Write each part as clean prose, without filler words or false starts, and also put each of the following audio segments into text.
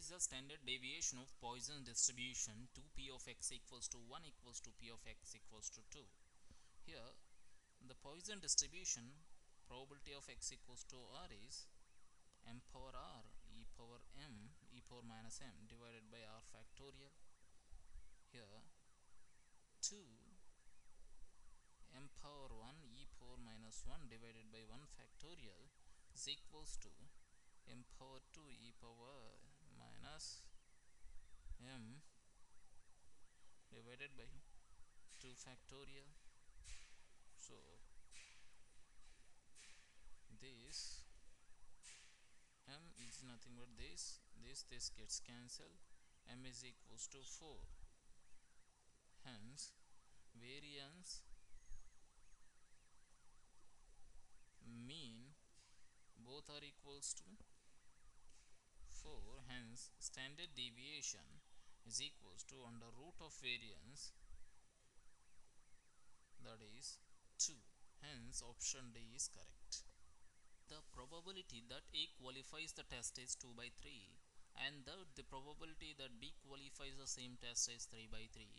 is the standard deviation of Poisson distribution 2p of x equals to 1 equals to p of x equals to 2. Here the Poisson distribution probability of x equals to r is m power r e power m e power minus m divided by r factorial. Here 2 m power 1 e power minus 1 divided by 1 factorial is equals to m power 2 e power minus m divided by 2 factorial. So this m is nothing but this gets cancelled. M is equals to 4. Hence variance mean both are equals to 4. Hence standard deviation is equals to under root of variance, that is 2. Hence option D is correct. The probability that A qualifies the test is 2 by 3 and the probability that B qualifies the same test is 3 by 5.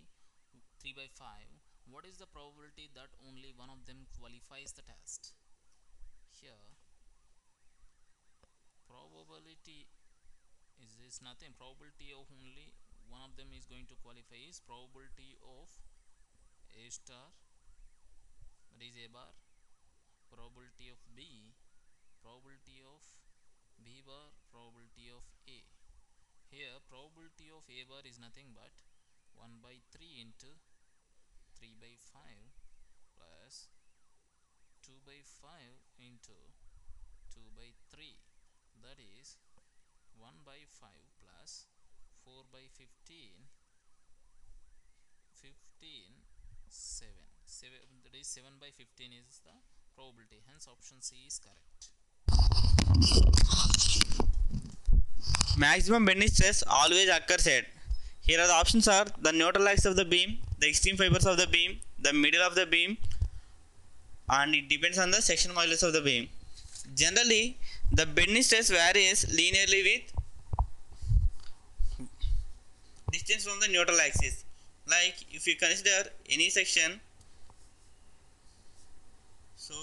What is the probability that only one of them qualifies the test? Here probability is nothing. Probability of only one of them is going to qualify is probability of A star, that is A bar, probability of B, probability of B bar, probability of A. Here probability of A bar is nothing but 1 by 3 into 3 by 5 plus 2 by 5 into 2 by 3, that is 1 by 5 plus 4 by 15, 7, that is 7 by 15 is the probability. Hence option C is correct. Maximum bending stress always occurs at. Here are the options are the neutral axis of the beam, the extreme fibers of the beam, the middle of the beam, and it depends on the section modulus of the beam. Generally, the bending stress varies linearly with distance from the neutral axis. Like if you consider any section, so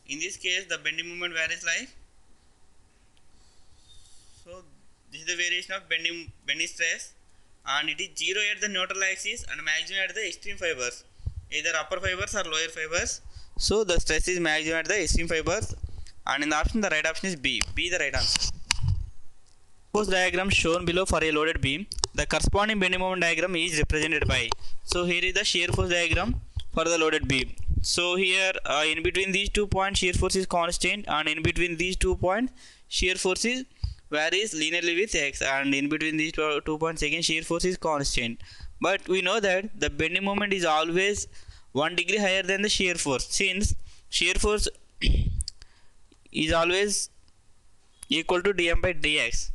in this case the bending moment varies like, so this is the variation of bending stress, and it is 0 at the neutral axis and maximum at the extreme fibers, either upper fibers or lower fibers. So the stress is maximum at the extreme fibers, and in the option the right option is B the right answer. Suppose diagram shown below for a loaded beam, the corresponding bending moment diagram is represented by. So here is the shear force diagram for the loaded beam. So here in between these 2 points shear force is constant, and in between these 2 points shear force is varies linearly with x, and in between these 2 points again shear force is constant. But we know that the bending moment is always 1 degree higher than the shear force, since shear force is always equal to dm by dx.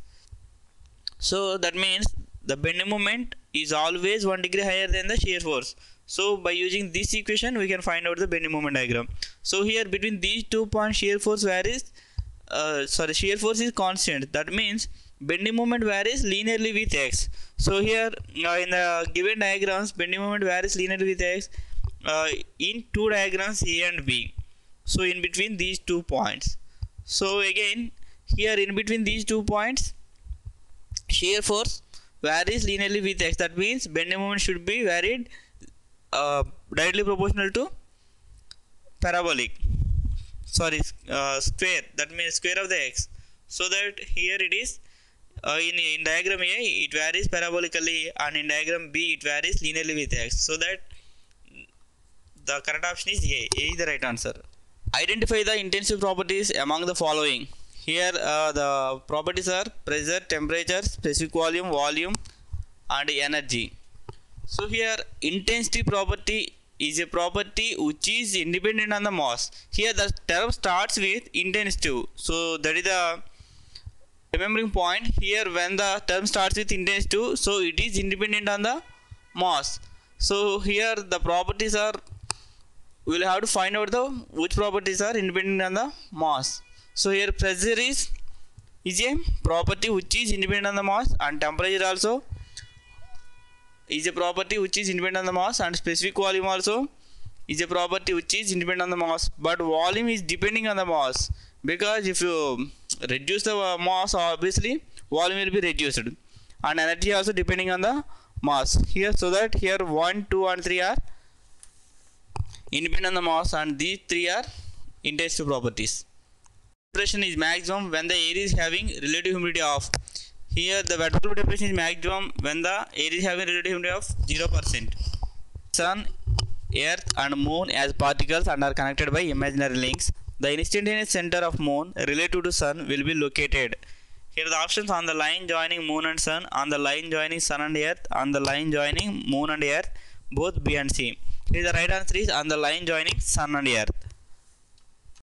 So that means the bending moment is always 1 degree higher than the shear force. So by using this equation we can find out the bending moment diagram. So here between these 2 points shear force varies, shear force is constant. That means bending moment varies linearly with x. So here in the given diagrams bending moment varies linearly with x in two diagrams A and B. So in between these 2 points. So again here in between these 2 points shear force varies linearly with x. That means bending moment should be varied directly proportional to parabolic, square, that means square of the x. So that here it is in diagram A it varies parabolically, and in diagram B it varies linearly with x. So that the correct option is A is the right answer. Identify the intensive properties among the following. Here the properties are pressure, temperature, specific volume, and energy. So here intensity property is a property which is independent on the mass. Here the term starts with intensive. So that is the remembering point. Here when the term starts with intensive, so it is independent on the mass. So here the properties are, we will have to find out the which properties are independent on the mass. So here pressure is is a property which is independent on the mass, and temperature also is a property which is independent on the mass, and specific volume also is a property which is independent on the mass, but volume is depending on the mass, because if you reduce the mass, obviously volume will be reduced, and energy also depending on the mass here. So that here 1, 2 and 3 are independent on the mass, and these 3 are intensive properties. Temperature is maximum when the air is having relative humidity of. Here the wet bulb temperature is maximum when the air is having relative humidity of 0%. Sun, Earth and Moon as particles and are connected by imaginary links. The instantaneous center of Moon relative to Sun will be located. Here are the options: on the line joining Moon and Sun, on the line joining Sun and Earth, on the line joining Moon and Earth, both B and C. Here the right answer is on the line joining Sun and Earth.